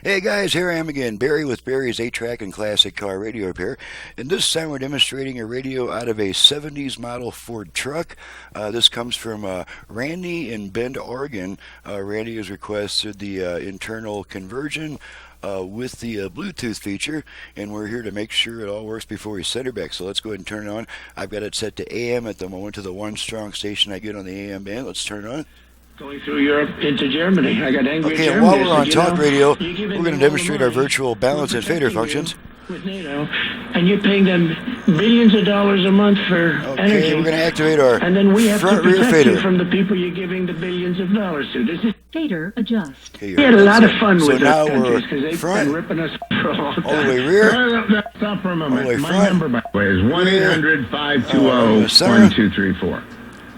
Hey guys, here I am again, Barry with Barry's 8-Track and Classic Car Radio Repair. And this time we're demonstrating a radio out of a 70s model Ford truck. This comes from Randy in Bend, Oregon. Randy has requested the internal conversion with the Bluetooth feature, and we're here to make sure it all works before we send her back. So let's go ahead and turn it on. I've got it set to AM at the moment, to the one strong station I get on the AM band. Let's turn it on. Going through Europe into Germany. I got angry Okay, and while we're on talk radio, we're going to demonstrate our virtual balance and fader functions. With NATO, and you're paying them billions of dollars a month for energy. Okay, we're going to activate our and then we have front to rear protect fader you from the people you're giving the billions of dollars to. This is fader adjust. Okay, we had a lot of fun so with now those countries because we're they've front, been ripping us for a long time. all the way rear, Stop for a moment. all the way My front, number, by the way, is 1-800-520-1234.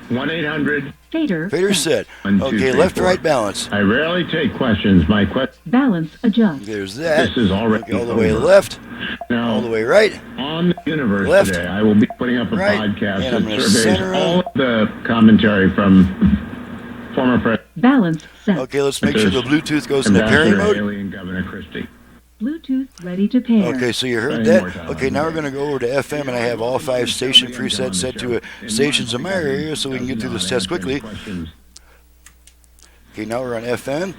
1-800 Fader set. Okay, left right balance. I rarely take questions. My question balance adjust. There's that. This is already all the way over. left, now, all the way right. On the universe Left, today, I will be putting up a right, podcast and I'm that gonna surveys center all of the commentary from former President. Balance set. Okay, let's make sure the Bluetooth goes into pairing mode. Alien Governor Christie. Bluetooth ready to pair. Okay, so you heard that. Okay, now we're going to go over to FM, and I have all 5 station presets set to stations in my area so we can get through this test quickly. Okay, now we're on FM.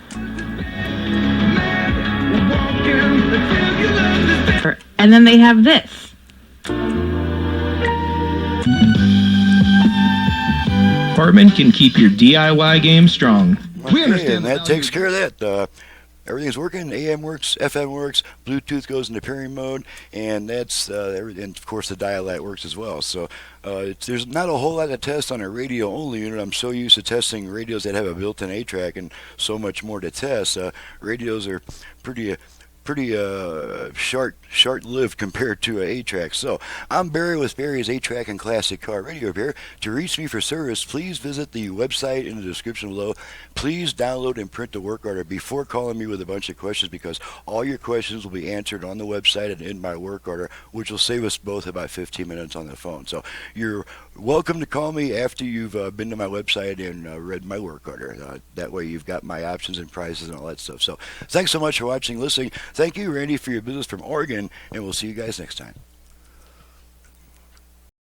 And then they have this. Apartment can keep your DIY game strong. Okay, and that takes care of that. Everything's working. AM works, FM works, Bluetooth goes into pairing mode, and that's and of course the dial-out works as well. So there's not a whole lot to test on a radio-only unit. I'm so used to testing radios that have a built-in 8-track and so much more to test. Radios are pretty short-lived compared to an 8-track. So I'm Barry with Barry's 8-Track and Classic Car Radio Repair. To reach me for service, please visit the website in the description below. Please download and print the work order before calling me with a bunch of questions, because all your questions will be answered on the website and in my work order, which will save us both about 15 minutes on the phone. So you're welcome to call me after you've been to my website and read my work order. That way you've got my options and prices and all that stuff. So thanks so much for watching, listening. Thank you, Randy, for your business from Oregon, and we'll see you guys next time.